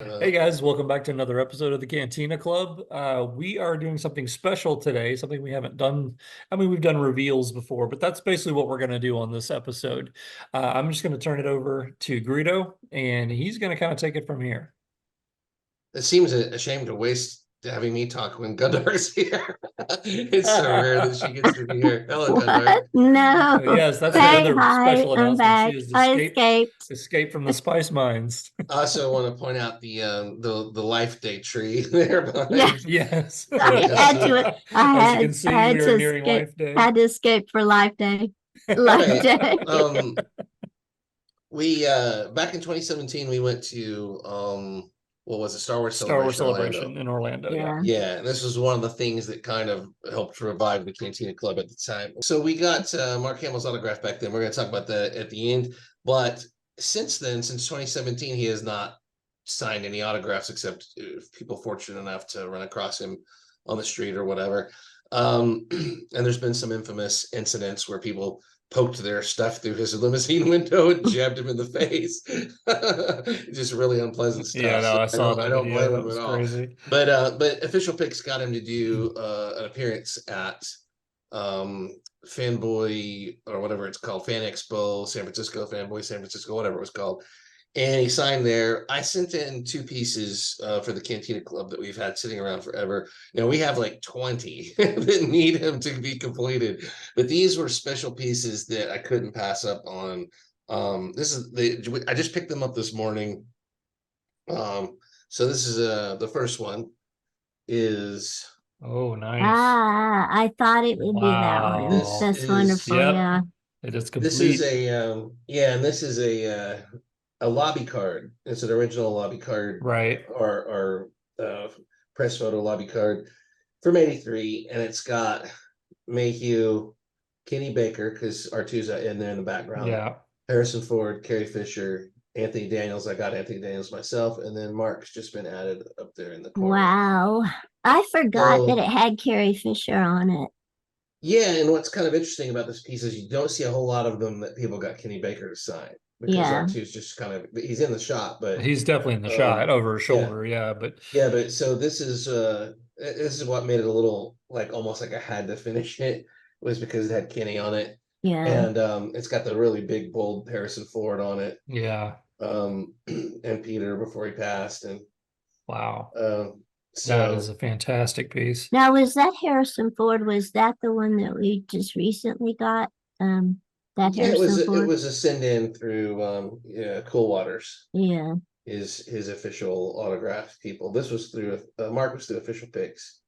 Hey guys, welcome back to another episode of the Cantina Club. We are doing something special today, something we haven't done. I mean, we've done reveals before, but that's basically what we're going to do on this episode. I'm just going to turn it over to Greedo, and he's going to kind of take it from here. It seems a shame to waste having me talk when Gundark's here. It's so rare that she gets to be here. Hello, Gundark. What? No. Yes, that's the Say other hi. special I'm announcement. She back. has I escaped. escaped from the spice mines. I also want to point out the Life Day tree there Yeah, behind Yes. I had to. As you can I see, had we are to nearing escape. Life Day. Had to escape for Life Day. All Life right. Day. We back in 2017 we went to what was it, Star Wars Star Wars Celebration Orlando. Celebration in Orlando. Yeah. Yeah. Yeah, and this was one of the things that kind of helped revive the Cantina Club at the time. So we got Mark Hamill's autograph back then. We're going to talk about that at the end. But since then, since 2017, he has not signed any autographs except people fortunate enough to run across him on the street or whatever. And there's been some infamous incidents where people poked their stuff through his limousine window and jabbed him in the face. Just really unpleasant stuff. Yeah, no, So I saw I that don't video. blame That him at was all. crazy. But Official Picks got him to do an appearance at Fanboy or whatever it's called, Fan Expo, San Francisco, Fanboy San Francisco, whatever it was called. And he signed there. I sent in two pieces for the Cantina Club that we've had sitting around forever. We have like 20 that need him to be completed, but these were special pieces that I couldn't pass up on. I just picked them up this morning. So this is the first one is Oh, nice. I thought it would be that one. this Wow. That's is wonderful. Yep. Yeah. It is this is complete. and this is a lobby card. It's an original lobby card Right. or press photo lobby card from '83, and it's got Mayhew, Kenny Baker, because R2's in there in the background, Yeah. Harrison Ford, Carrie Fisher, Anthony Daniels. I got Anthony Daniels myself, and then Mark's just been added up there in the corner. Wow. I forgot that So it had Carrie Fisher on it. yeah, and what's kind of interesting about this piece is you don't see a whole lot of them that people got Kenny Baker to sign because Yeah. R2's just kind of, he's in the shot, but He's definitely in the shot over his yeah. shoulder. Yeah. But Yeah, but so this is what made it a little like almost like I had to finish it, was because it had Kenny on it. Yeah. And it's got the really big bold Harrison Ford on it. yeah. And Peter before he passed. And Wow. That is so a fantastic piece. Now, was that Harrison Ford? Was that the one that we just recently got? That yeah, Harrison it Ford? was a send in through Cool Waters, Yeah. his official autograph people. This was through Mark was through Official Picks.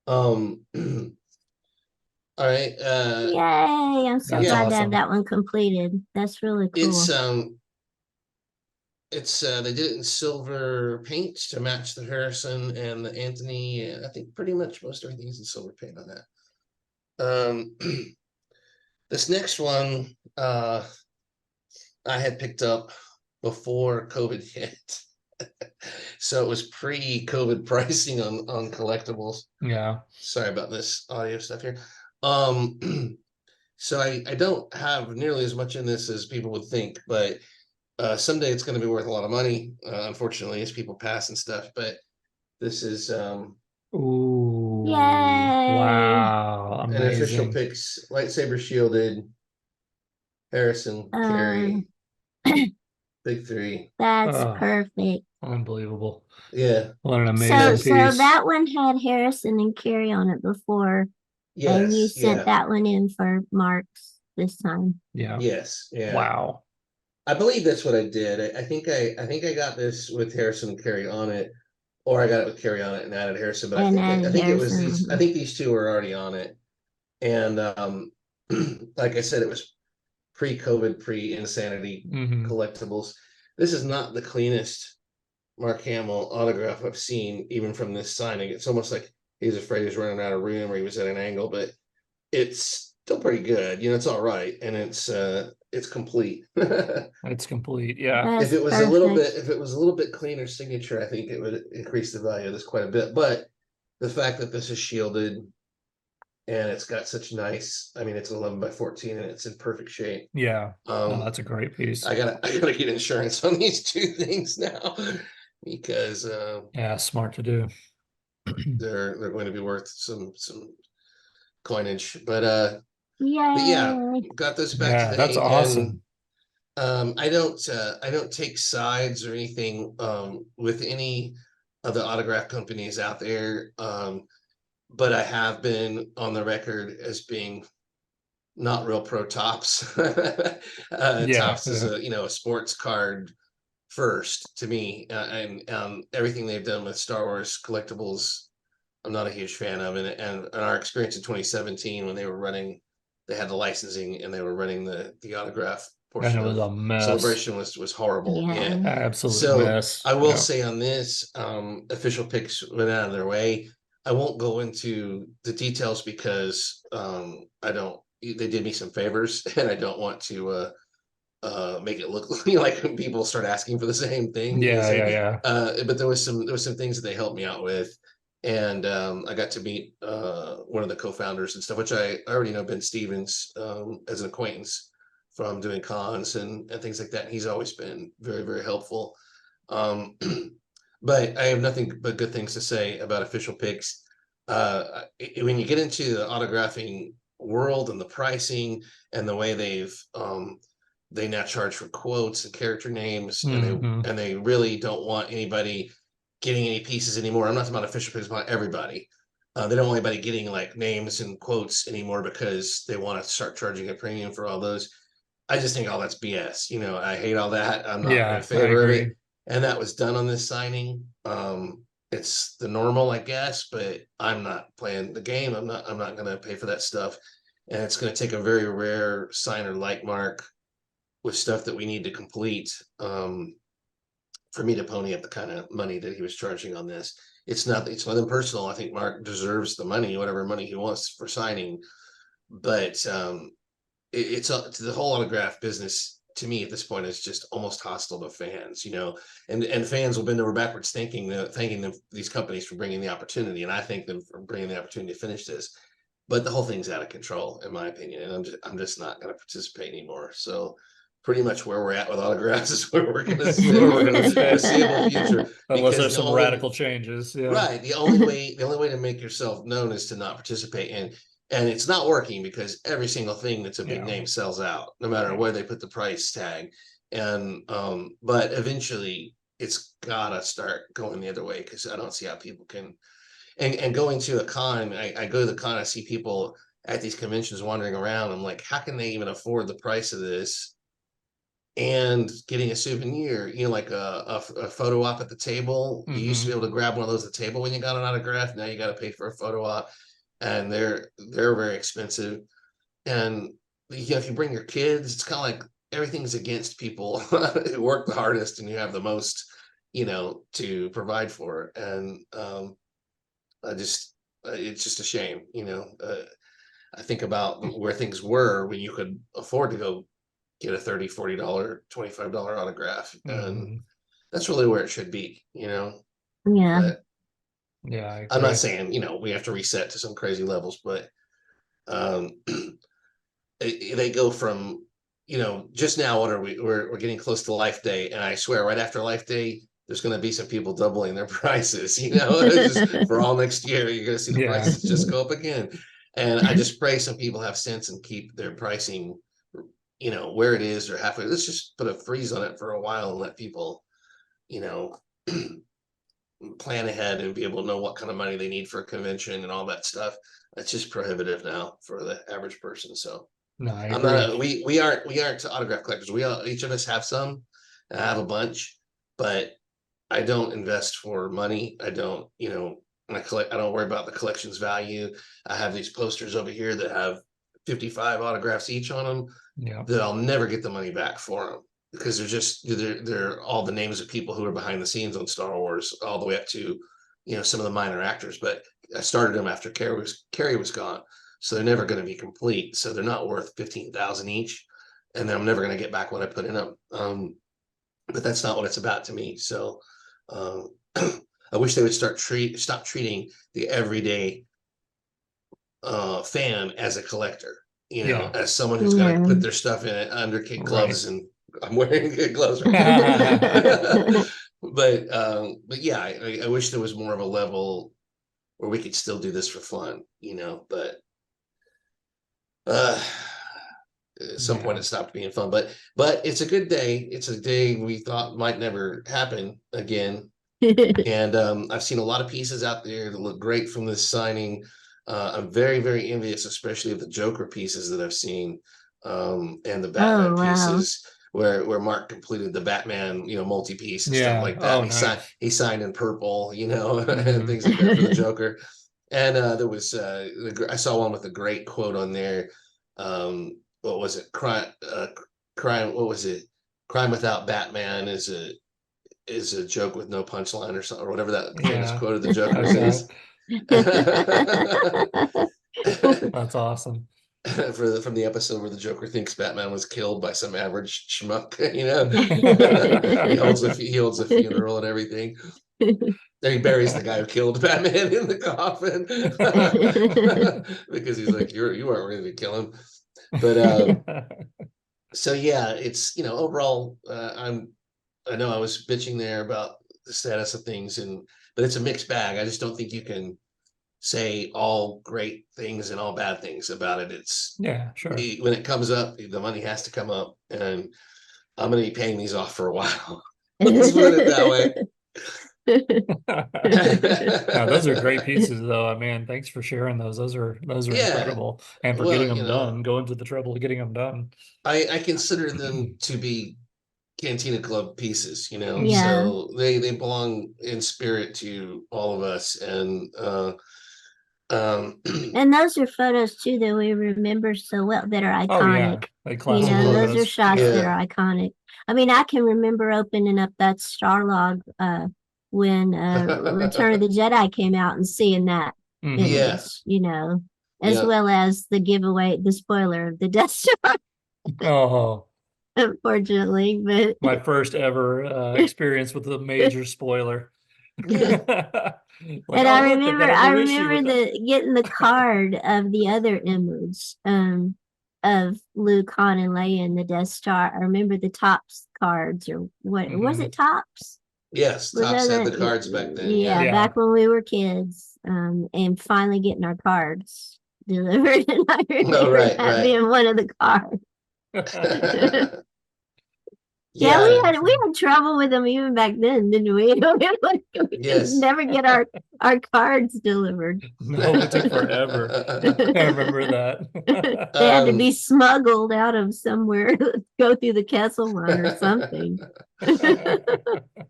Um all right. Yay. I'm so That's Yeah, glad to have awesome. that one completed. That's really it's cool. they did it in silver paint to match the Harrison and the Anthony. I think pretty much most everything is in silver paint on that. This next one I had picked up before COVID hit. So it was pre-COVID pricing on collectibles. Yeah. Sorry about this audio stuff here. Um so I don't have nearly as much in this as people would think, but someday it's going to be worth a lot of money, unfortunately, as people pass and stuff. But this is Ooh. Yay. Wow. an Official Amazing. Picks lightsaber shielded Harrison, Um, Carrie, big three. that's Oh, perfect. unbelievable. Yeah. What an So, amazing And so piece. that one had Harrison and Carrie on it before, and you yes, sent yeah, that one in for Marks this time. Yeah. yes, yeah. Wow. I believe that's what I did. I think I got this with Harrison and Carrie on it, or I got it with Carrie on it and added Harrison. But And I added think it was Harrison. these. I think these two were already on it. And like I said, it was pre-COVID, pre-insanity Hmm. collectibles. This is not the cleanest Mark Hamill autograph I've seen, even from this signing. It's almost like he's afraid he's running out of room or he was at an angle, but it's still pretty good. It's all right, and it's complete. It's complete. Yeah. That's perfect. If it was a little bit cleaner signature, I think it would increase the value of this quite a bit. But the fact that this is shielded and it's got such nice, I mean, it's 11 by 14 and it's in perfect shape. Yeah. No, Um, that's a great piece. I gotta get insurance on these two things now. because Yeah, smart to do. they're going to be worth some coinage. But yeah, Yay. got those back Yeah, that's today, and awesome. I don't take sides or anything with any of the autograph companies out there. But I have been on the record as being not real pro Tops. Yeah, Tops is yeah. a sports card first to me, and everything they've done with Star Wars collectibles, I'm not a huge fan of. And our experience in 2017 when they had the licensing and they were running the autograph And it portion was of a mess. Celebration was horrible. Yeah. Yeah. Absolute So mess. I will Yeah. say on this, official picks went out of their way. I won't go into the details because I don't. They did me some favors, and I don't want to make it look like when people start asking for the same thing. Yeah, yeah, yeah. But there was some things that they helped me out with, and I got to meet one of the co-founders and stuff, which I already know Ben Stevens as an acquaintance from doing cons and things like that. And he's always been very, very helpful. Um, but I have nothing but good things to say about official picks. When you get into the autographing world and the pricing and the way they now charge for quotes and character names, and Hmm. they really don't want anybody getting any pieces anymore. I'm not talking about official picks, about everybody. They don't want anybody getting like names and quotes anymore because they want to start charging a premium for all those. I just think all that's BS. I hate all that. I'm not in Yeah, I favor of it. agree. And that was done on this signing. It's the normal, I guess, but I'm not playing the game. I'm not gonna pay for that stuff. And it's gonna take a very rare signer like Mark with stuff that we need to complete for me to pony up the kind of money that he was charging on this. It's nothing personal. I think Mark deserves the money, whatever money he wants for signing. But it's the whole autograph business to me at this point is just almost hostile to fans, and fans will bend over backwards thanking them these companies for bringing the opportunity, and I thank them for bringing the opportunity to finish this. But the whole thing's out of control, in my opinion, and I'm just not going to participate anymore. So pretty much where we're at with autographs is where we're going to sit Where we're for gonna the stay. foreseeable future. Unless Because there's the some only radical changes. Yeah. Right. The only way to make yourself known is to not participate in, and it's not working because every single thing that's a big Yeah. name sells out, no matter Yeah. where they put the price tag. And but eventually it's gotta start going the other way because I don't see how people can and going to a con, I go to the con, I see people at these conventions wandering around. I'm like, how can they even afford the price of this? And getting a souvenir, like a photo op at the table. You used to be Hmm. able to grab one of those at the table when you got an autograph. Now you got to pay for a photo op, and they're very expensive. And if you bring your kids, it's kind of like everything's against people who work the hardest and you have the most, to provide for. And I just, it's just a shame. I think about where things were when you could afford to go get a $30, $40, $25 autograph. And Hmm. that's really where it should be. Yeah. But Yeah, I I'm not agree. saying, we have to reset to some crazy levels, but um, they go from, just now, what are we? We're getting close to Life Day. And I swear, right after Life Day, there's going to be some people doubling their prices, just for all next year. You're going to see the Yeah. prices just go up again. And I just pray some people have sense and keep their pricing where it is or halfway. Let's just put a freeze on it for a while and let people, you know, plan ahead and be able to know what kind of money they need for a convention and all that stuff. It's just prohibitive now for the average person. So No, I I'm not agree. we aren't autograph collectors. Each of us have some. And I have a bunch, but I don't invest for money. I don't, I don't worry about the collection's value. I have these posters over here that have 55 autographs each on them Yeah. that I'll never get the money back for them because they're all the names of people who are behind the scenes on Star Wars, all the way up to some of the minor actors. But I started them after Carrie was gone, so they're never going to be complete. So they're not worth 15,000 each, and then I'm never going to get back what I put in them. But that's not what it's about to me. So um, I wish they would stop treating the everyday fan as a collector, Yeah. as someone who's got to Yeah. put their stuff in it under kid Right. gloves and I'm wearing good gloves right now. But yeah, I wish there was more of a level where we could still do this for fun, but uh at some point Yeah. it stopped being fun. But it's a good day. It's a day we thought might never happen again. And I've seen a lot of pieces out there that look great from this signing. I'm very, very envious, especially of the Joker pieces that I've seen, and the Batman Oh, wow. pieces where Mark completed the Batman, multi-piece and stuff Yeah. like that. Oh, And nice. he signed in purple, and Mhm. things like that for the Joker. And there was I saw one with a great quote on there. What was it? Crime. What was it? Crime without Batman is a joke with no punchline or something, or whatever that famous Yeah. quote of the Joker Okay. says. That's awesome. From the episode where the Joker thinks Batman was killed by some average schmuck, he holds a funeral and everything. Then he buries the guy who killed Batman in the coffin because he's like, you weren't ready to kill him. But so yeah, it's overall, I know I was bitching there about the status of things, but it's a mixed bag. I just don't think you can say all great things and all bad things about it. It's Yeah, sure. when it comes up, the money has to come up, and I'm going to be paying these off for a while. Let's put it that way. Yeah, those are great pieces though. Man, thanks for sharing those. Those are Yeah, incredible. And for getting well, them done, going to the trouble of getting them done. I consider them to be Cantina Club pieces, Mhm. Yeah. so they belong in spirit to all of us, and um, And those are photos too that we remember so well that are Oh yeah, iconic. like classic Those are photos. shots Yeah. that yeah, are iconic. I mean, I can remember opening up that Starlog when Return of the Jedi came out and seeing that Hmm. yeah, image, as yeah. well as the spoiler of the Death Star, Oh, unfortunately. But my first ever experience with a major spoiler. Like, and oh look, they've got a I new issue with remember that. getting the card of the other image of Luke, Han, and Leia in the Death Star. I remember the Tops cards, or what was Hmm. it? Tops? Yes, Was Tops that had the cards back then. yeah, Yeah. Yeah. back when we were kids, and finally getting our cards delivered, and I Oh, remember right, that right. being one of the cards. Yeah, Yeah, we had trouble with them even back then, didn't we? We could yes. never get our cards delivered. No, it took forever. I remember that. They had to Um, be smuggled out of somewhere, go through the Kessel Run or something.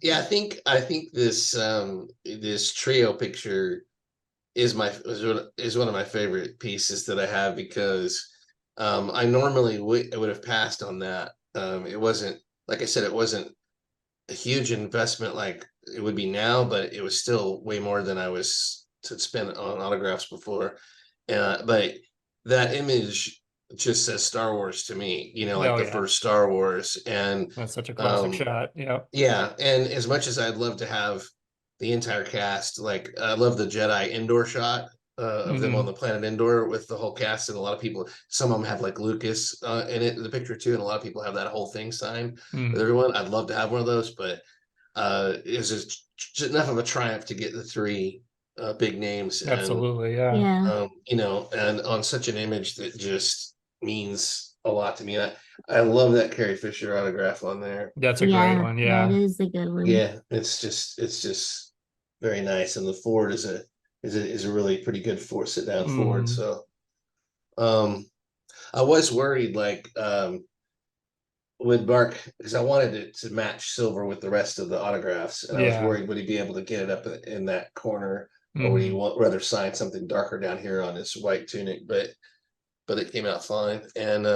yeah, I think this trio picture is one of my favorite pieces that I have, because I normally would have passed on that. It wasn't, like I said, it wasn't a huge investment like it would be now, but it was still way more than I was to spend on autographs before. But that image just says Star Wars to me, like Oh the yeah, first Star Wars. And that's such a classic um, shot. Yeah. yeah, and as much as I'd love to have the entire cast, like I love the Jedi indoor shot of them on Hmm. the planet Endor with the whole cast, and a lot of people, some of them have like Lucas in it in the picture too, and a lot of people have that whole thing signed with Hmm. everyone. I'd love to have one of those, but it's just enough of a triumph to get the three big names, and Absolutely. Yeah. Yeah. and on such an image that just means a lot to me. I love that Carrie Fisher autograph on there. That's a great Yeah, one. that Yeah. is a good one. Yeah, it's just very nice, and the Ford is a really pretty good sit down Ford. Hmm. So um, I was worried, like with Mark, because I wanted it to match silver with the rest of the autographs, and I was Yeah. worried, would he be able to get it up in that corner, or would he Hmm. rather sign something darker down here on his white tunic? But it came out fine. And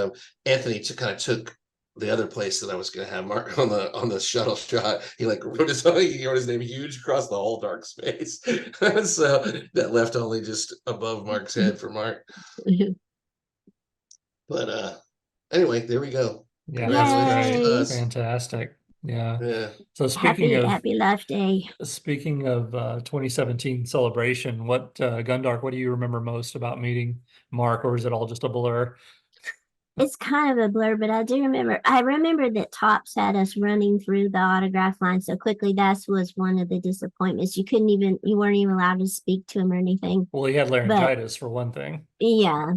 Anthony kind of took the other place that I was going to have Mark on the shuttle shot. He like he wrote his name huge across the whole dark space, so that left only just above Mark's head for Mark. But anyway, there we go. Yeah, that's Congratulations to great. Yay. us. Fantastic. Yeah. Yeah. So Happy Life Day. speaking of 2017 celebration, what Gundark, what do you remember most about meeting Mark, or is it all just a blur? it's kind of a blur, but I remember that Topps had us running through the autograph line so quickly. That was one of the disappointments. You weren't even allowed to speak to him or anything. Well, he had But laryngitis for one thing. yeah,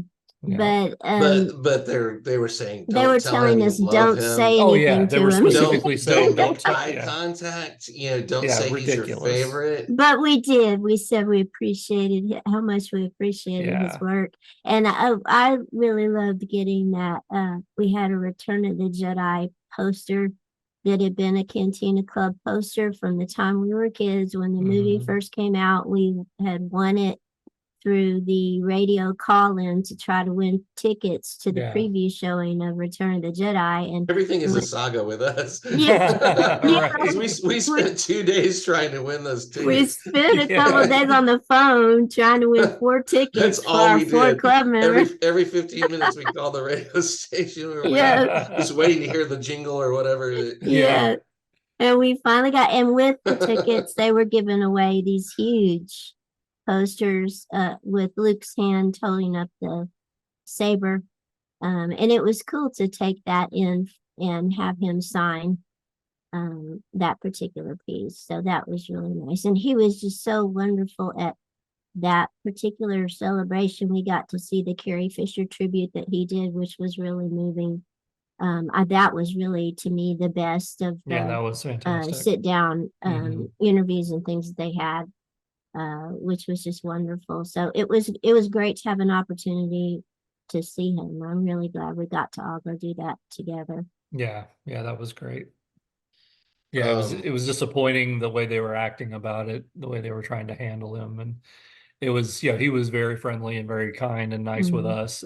Yeah. but But they were saying, they don't were tell him telling you us love don't him. say Oh yeah, anything they were to him. specifically saying Don't don't make eye yeah. contact. Don't Yeah, say he's your ridiculous. favorite. But we did. We said we appreciated how much we appreciated his Yeah. work, and I really loved getting that. We had a Return of the Jedi poster that had been a Cantina Club poster from the time we were kids when the movie Mhm. first came out. We had won it through the radio call-in to try to win tickets to the Yeah. preview showing of Return of the Jedi, and Everything is a saga with us. yeah, Right. We spent 2 days trying to win those we tickets. spent a couple Yeah. days on the phone trying to win 4 That's tickets for all our we 4 did. club members. Every 15 minutes we called the radio station. We were Yeah, just waiting to hear the jingle or whatever. Yeah. yeah. And we finally got, and with the tickets, they were giving away these huge posters with Luke's hand holding up the saber. And it was cool to take that in and have him sign that particular piece. So that was really nice. And he was just so wonderful at that particular celebration. We got to see the Carrie Fisher tribute that he did, which was really moving. That was really to me the best of Yeah, that the was fantastic. sit down Mhm. interviews and things that they had, which was just wonderful. So it was great to have an opportunity to see him. I'm really glad we got to all go do that together. Yeah, yeah, that was great. Yeah, Um, it was disappointing the way they were acting about it, the way they were trying to handle him. And it was, yeah, he was very friendly and very kind and nice with Mhm. us.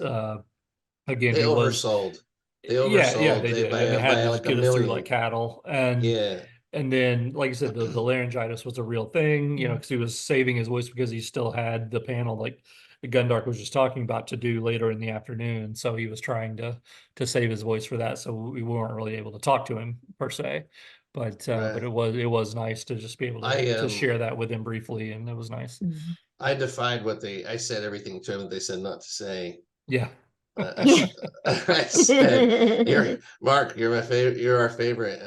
Again, they he was, oversold. They yeah, yeah, oversold they they did. And they had by to just like a get us through like million. cattle. Yeah. And then, like you said, the laryngitis was a real thing, Mhm. because he was saving his voice because he still had the panel like the Gundark was just talking about to do later in the afternoon. So he was trying to save his voice for that. So we weren't really able to talk to him per se. But Right. it was nice to just be able I to share that with him briefly, and it was nice. Mhm. I defied I said everything to them that they said not to say. Yeah. I, I said, "You're Mark. You're my favorite. You're our favorite."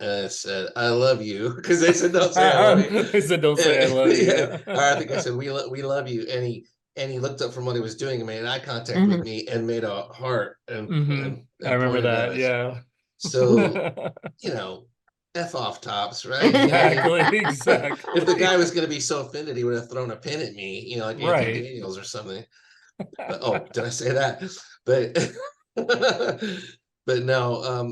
I said, "I love you," because they said, "Don't say I love you." They said, "Don't say I love you." Yeah, or I think I Yeah. said, we love you," and he looked up from what he was doing and made eye contact with Uh-huh. me and made a heart I and remember pointed at that. us. Yeah. So you know, F off Tops, right? I mean, Exactly. if the guy Exactly. was going to be so offended, he would have thrown a pin at me, like Anthony Right. Daniels or something. But oh, did I say that? But but no,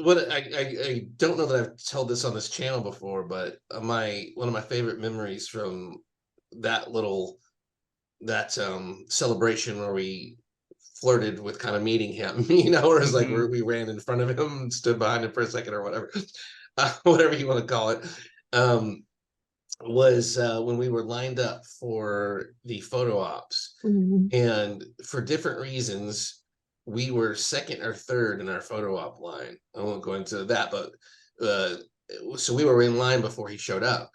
what I don't know that I've told this on this channel before, but my one of my favorite memories from that little that celebration where we flirted with kind of meeting him, where it's like Mhm. we ran in front of him and stood behind him for a second or whatever, whatever you want to call it. Um, was when we were lined up for the photo ops, Mhm. and for different reasons, we were second or third in our photo op line. I won't go into that, but uh, so we were in line before he showed up,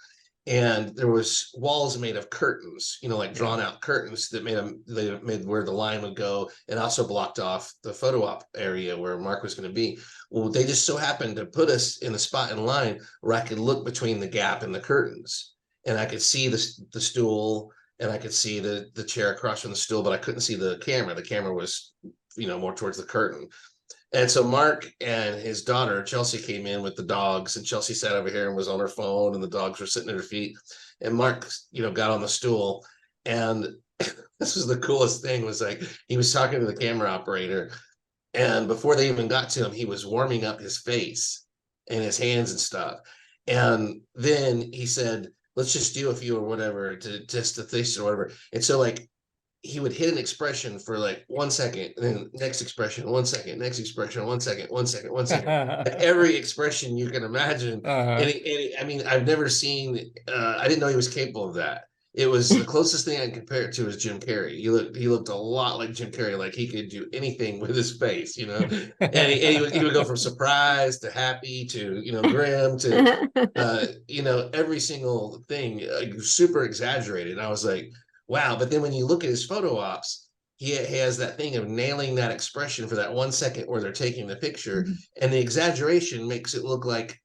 and there was walls made of curtains, like Yeah. drawn out curtains that they made where the line would go, and also blocked off the photo op area where Mark was going to be. Well, they just so happened to put us in the spot in line where I could look between the gap and the curtains, and I could see the stool, and I could see the chair across from the stool, but I couldn't see the camera. The camera was, more towards the curtain. And so Mark and his daughter Chelsea came in with the dogs, and Chelsea sat over here and was on her phone, and the dogs were sitting at her feet. And Mark, got on the stool, and this was the coolest thing. Was like he was talking to the camera operator, and before they even got to him, he was warming up his face and his hands and stuff. And then he said, "Let's just do a few or whatever to test the face or whatever." And so like he would hit an expression for like 1 second, and then next expression, 1 second, next expression, 1 second, 1 second, 1 second. Every expression you can imagine. Uh, I mean, I've never seen. I didn't know he was capable of that. It was the closest thing I can compare it to is Jim Carrey. He looked a lot like Jim Carrey, like he could do anything with his face. And he would go from surprised to happy to grim to every single thing, super exaggerated. And I was like, wow. But then when you look at his photo ops, he has that thing of nailing that expression for that 1 second where they're taking the picture, Mhm. and the exaggeration makes it look like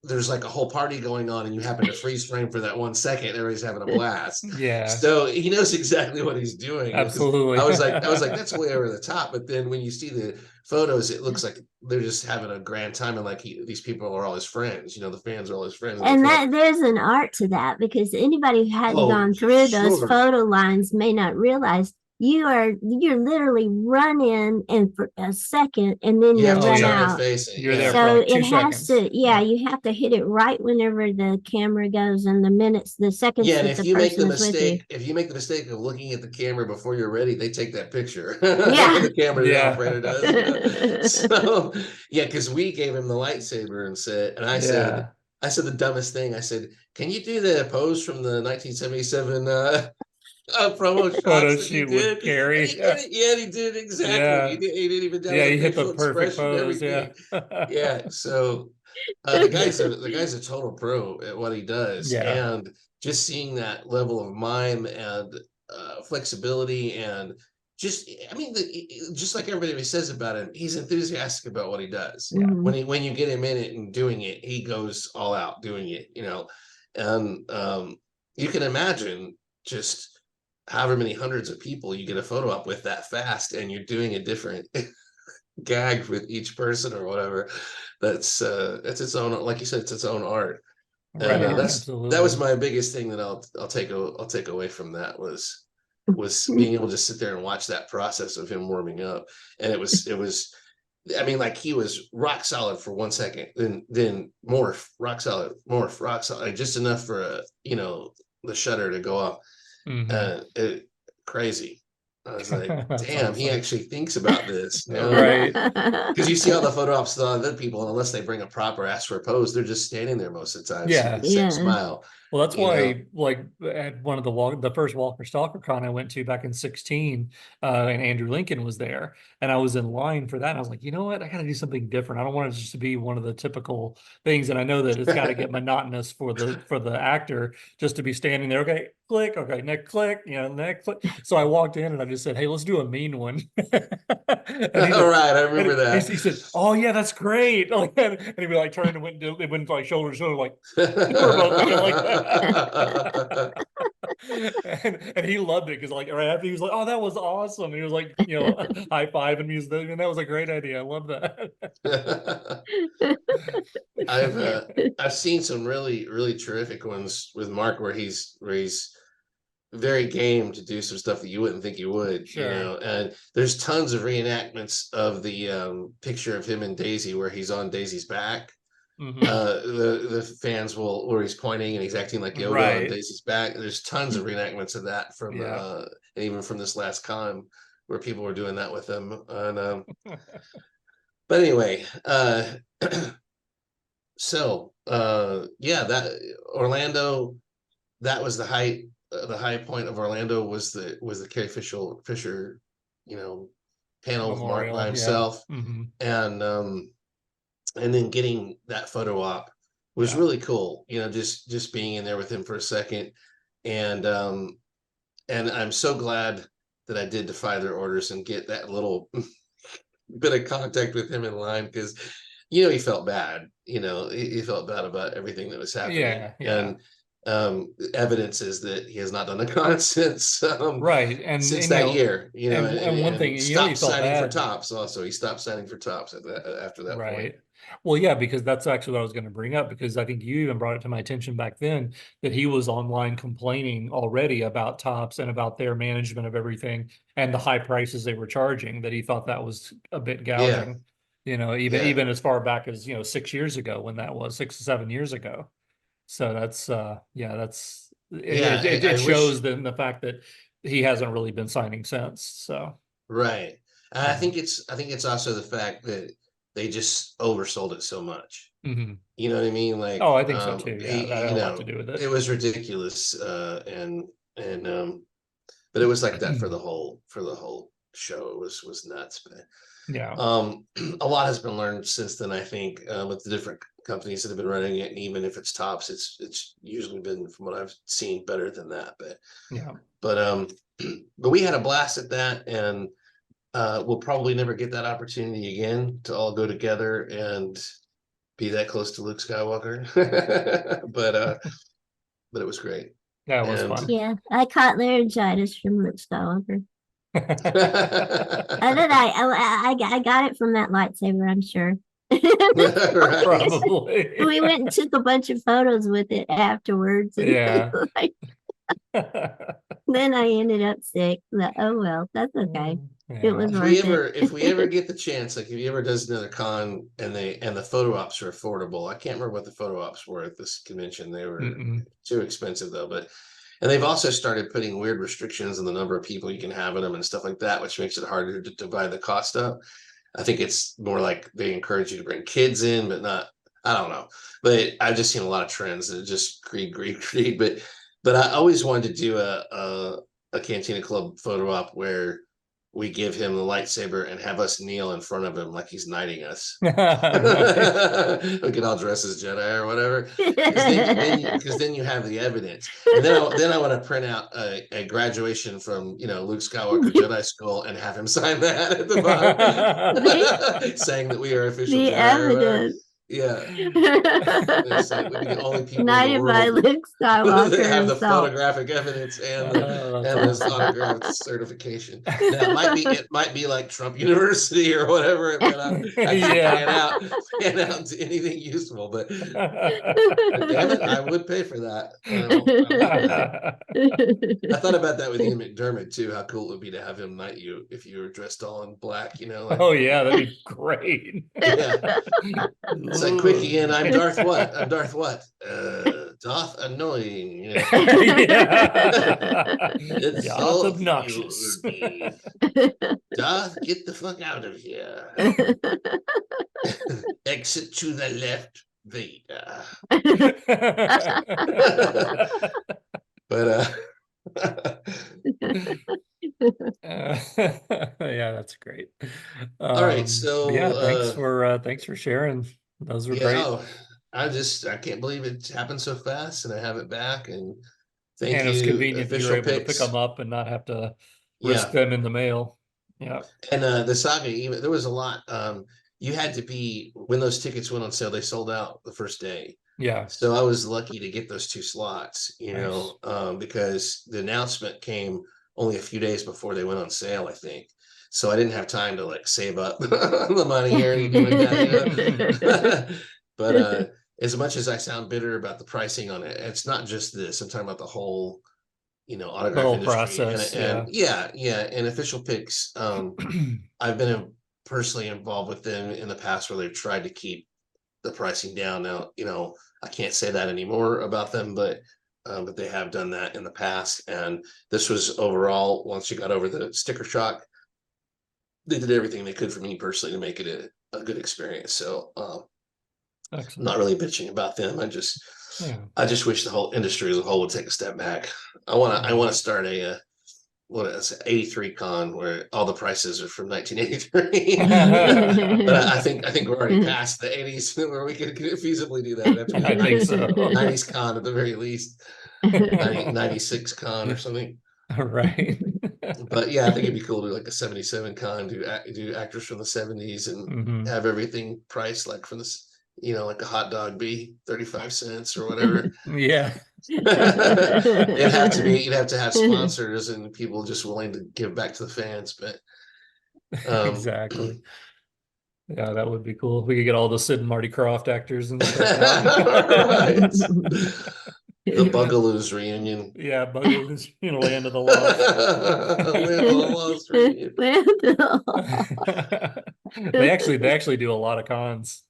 there's like a whole party going on and you happen to freeze frame for that 1 second, everybody's having a blast. Yeah, So he knows exactly what he's doing. Because absolutely. I was like, that's way over the top. But then when you see the photos, it looks like they're just having a grand time, and like these people are all his friends. You know, the fans are all his friends. And they And feel that like, there's an art to that, because anybody who hadn't oh, gone through those sure. photo lines may not realize you're literally run in and for a second and then You you have to Oh, run turn yeah. and out. face it. You're there Yeah. for So like it 2 has seconds. to, yeah, you have to hit it right whenever the camera goes and the seconds Yeah, and that if the you make the person is with you. mistake, if you make the mistake of looking at the camera before you're ready, they take that picture. Yeah. The camera the Yeah. operator does, you know. So yeah, because we gave him the lightsaber and Yeah. I said the dumbest thing. I said, "Can you do the pose from the 1977 promo Photo shots that you shoot with did?" And Carrie. he did it. Yeah, he did it exactly. Yeah. He did even down Yeah, to the you hit the facial perfect expression, pose. Yeah. everything. Yeah, so the guy's a total pro at what he does, Yeah. and just seeing that level of mime and flexibility, and just I mean, just like everybody says about him, he's enthusiastic about what he does. Yeah. Mhm. When you get him in it and doing it, he goes all out doing it, you know, and you can imagine just however many hundreds of people you get a photo up with that fast, and you're doing a different gag with each person or whatever. That's its own, like you said, it's its own art. And Right. that was Absolutely. my biggest thing that I'll take away from that was being able to sit there and watch that process of him warming up. And it was I mean, like, he was rock solid for 1 second, then morph, rock solid, morph, rock solid, like, just enough for you know, the shutter to go off. Hmm. Crazy. I was like, That's damn, he awesome. actually thinks about this, you know? Right. Because you see all the photo ops of other people, and unless they bring a prop or ask for a pose, they're just standing there most of the time. So you Yeah. get the same Yeah. smile, Well, that's you know? why, like, at one of the first Walker Stalker Con I went to back in 16, and Andrew Lincoln was there, and I was in line for that. And I was like, you know what? I got to do something different. I don't want it just to be one of the typical things. And I know that it's got to get monotonous for the actor just to be standing there. Okay, click. Okay, next click. You know, next click. So I walked in and I just said, hey, let's do a mean one. And he All said, right, I and remember he said, "Oh yeah, that's great." Like, and he'd be like turned and went like shoulder to shoulder, like we're both thinking like that. that. And he loved it because like right after he was like, "Oh, that was awesome." And he was like, you know, high fiving me, and that was a great idea. I love that. I've I've seen some really terrific ones with Mark where he's very game to do some stuff that you wouldn't think you would, you Sure. know. And there's tons of reenactments of the picture of him and Daisy where he's on Daisy's back. Hmm. The fans will where he's pointing and he's acting like Yoda on Right. Daisy's back. There's tons of reenactments of that from Yeah. and even from this last con where people were doing that with him. And but anyway, so yeah, that Orlando, that was the high point of Orlando was the Carrie Fisher, you know, panel with Mark by Memorial. Yeah. himself, Hmm. and then getting that photo op was Yeah. really cool. You know, just being in there with him for a second, and I'm so glad that I did defy their orders and get that little bit of contact with him in line, because you know he felt bad. You know, he felt bad about everything that was happening, Yeah. Yeah. and evidence is that he has not done a con Right. And since you that know, year. You know, and one thing, and you know, he stopped felt signing for bad. tops. Also, he stopped signing for tops after that point. Right. Well, yeah, because that's actually what I was going to bring up, because I think you even brought it to my attention back then that he was online complaining already about Tops and about their management of everything and the high prices they were charging, that he thought that was a bit Yeah, gouging, you know, yeah, even as far back as, you know, 6 years ago, when that was 6 or 7 years ago. So that's yeah, that's yeah. it I wish. shows the fact that he hasn't really been signing since. So Right. uh, I think it's also the fact that they just oversold it so much. mhm. You know what I mean? Oh, Like, I think so too. Yeah, that had you a lot to know, do with it it. was ridiculous, and but it was like that for the whole show. It was nuts, man. Yeah. A lot has been learned since then, I think, with the different companies that have been running it, and even if it's tops, it's usually been, from what I've seen, better than that. Yeah. But but we had a blast at that, and we'll probably never get that opportunity again to all go together and be that close to Luke Skywalker. But it was great. That was And fun. Yeah, I caught laryngitis from Luke Skywalker. And then I got it from that lightsaber, I'm sure. right. Probably. We went and took a bunch of photos with it afterwards, and Yeah. like, then I ended up sick. Oh well, that's okay. It Yeah. was If worth we it. ever get the chance, like if he ever does another con and the photo ops are affordable, I can't remember what the photo ops were at this convention. They were Mm-mm. too expensive though, but and they've also started putting weird restrictions on the number of people you can have in them and stuff like that, which makes it harder to divide the cost up. I think it's more like they encourage you to bring kids in, but not, I don't know. But I've just seen a lot of trends that are just greed. But I always wanted to do a Cantina Club photo op where we give him the lightsaber and have us kneel in front of him like he's knighting us. Nice. We could all dress as Jedi or whatever, because then you have the evidence, and then I want to print out a graduation from Luke Skywalker Jedi School and have him sign that at the bottom, saying that we are official The Jedi or whatever. evidence. Yeah, it's like we'd be the only people in the Knighted by world Luke that Skywalker have the himself. photographic evidence and That's this awesome. autographed certification. Now it might be like Trump University or whatever. It might not actually Yeah. pan out to anything useful, but damn it, I would pay for that. I thought about that with Ian McDermott too. How cool it would be to have him knight you if you were dressed all in black. Like, Oh yeah, that'd be great. yeah. It's like, quick, Ian, I'm Darth what? I'm Darth what? Darth annoying. Yeah. It's Darth so obnoxious. Darth, get the fuck out of here. Exit to the left, Vader. But yeah, that's great. all right, Yeah, so thanks for sharing. Those were yeah, great. I can't believe it happened so fast, and I have it back. And thank And it was you, convenient that you were official able to pick picks. them up and not have to risk Yeah, them in the mail. Yeah. and the saga, even there was a lot. You had to be, when those tickets went on sale, they sold out the first day. Yeah. So I was lucky to get those 2 slots, Nice. because the announcement came only a few days before they went on sale, I think. So I didn't have time to like save up the money or anything like that. But as much as I sound bitter about the pricing on it, it's not just this. I'm talking about the whole, The autograph whole industry, process. and yeah, and official picks. I've been personally involved with them in the past where they've tried to keep the pricing down. Now, I can't say that anymore about them, but they have done that in the past. And this was overall, once you got over the sticker shock, they did everything they could for me personally to make it a good experience. So I'm Excellent. not really bitching about them. Yeah. I just wish the whole industry as a whole would take a step back. I want to start a what is it, 83 con where all the prices are from 1983. But I think we're already past the 80s where we could feasibly do that. It'd have to be I think so. 90s con at the very least, 96 con or something. Right. But yeah, I think it'd be cool to do like a 77 con, do actors from the 70s and Mhm. have everything priced like from this, like a hot dog be 35 cents or whatever. Yeah. You'd have to have sponsors and people just willing to give back to the fans. But Exactly. Yeah, that would be cool. We could get all the Sid and Marty Croft actors and stuff. right. The Bugaloos reunion. Yeah, Buggles, Land of the Lost. Land of the Lost reunion. They actually do a lot of cons.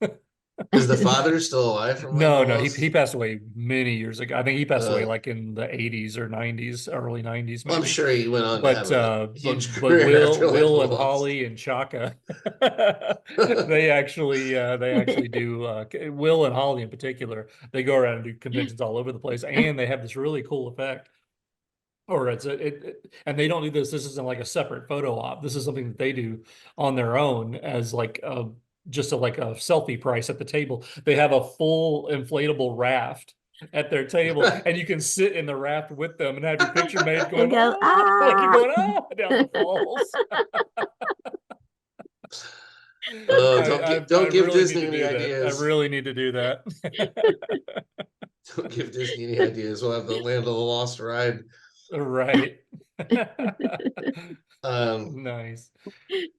Is the father still alive from Land No, of the no, Lost? he passed away many years ago. I think he passed away Uh, like in the 80s or 90s, early 90s well, I'm maybe. sure he went on to But have a but huge but career after Land of Will the and Lost. Holly and Chaka, they actually do Will and Holly in particular. They go around and do conventions all over the place, and they have this really cool effect Or and they don't do this. This isn't like a separate photo op. This is something that they do on their own as like just like a selfie price at the table. They have a full inflatable raft at their table, and you can sit in the raft with them and have your picture made going, go, like you're going down the ah. falls. Don't give really Disney need to any do that. ideas. I really need to do that. Don't give Disney any ideas. We'll have the Land of the Lost ride. Right. Nice.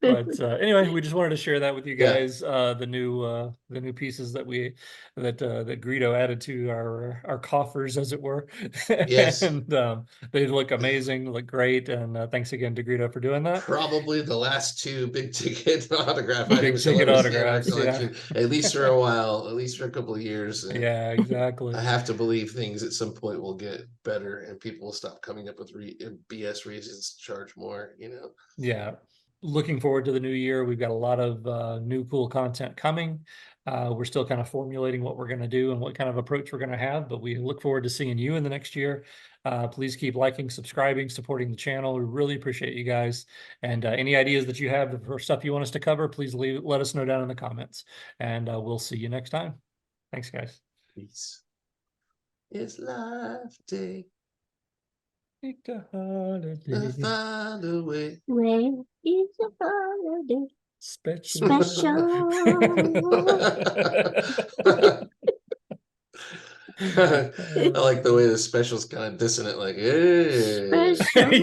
But anyway, we just wanted to share that with you Yeah. guys. The new pieces that that Greedo added to our coffers, as it were. Yes. And they look amazing, look great. And thanks again to Greedo for doing that. Probably the last two big ticket autograph Big items ticket you'll ever see in our autographs, yeah. collection, at least for a while, at least for a couple of years. And Yeah, exactly. I have to believe things at some point will get better and people will stop coming up with BS reasons to charge more, you know. Yeah. Looking forward to the new year. We've got a lot of new cool content coming. We're still kind of formulating what we're going to do and what kind of approach we're going to have, but we look forward to seeing you in the next year. Please keep liking, subscribing, supporting the channel. We really appreciate you guys. And any ideas that you have for stuff you want us to cover, please let us know down in the comments. And we'll see you next time. Thanks, guys. Peace. It's life day. Take the holiday. Find a way. Where is the holiday? Special. I like the way the special's kind of dissonant, like, hey. Special.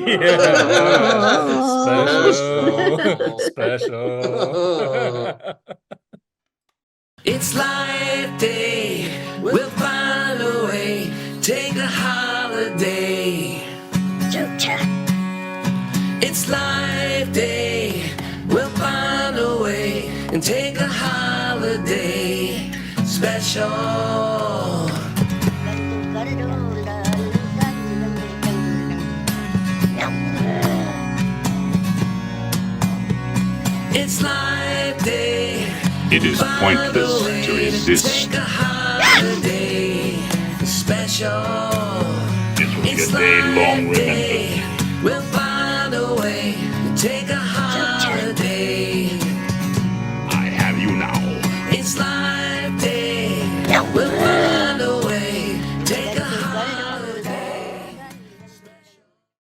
Special. Special. It's life day, we'll find a way, take a holiday. It's life day, we'll find a way and take a holiday special. It's life day. It is pointless to resist. Take a holiday special. This will be a day long remembered. We'll find a way to take a holiday.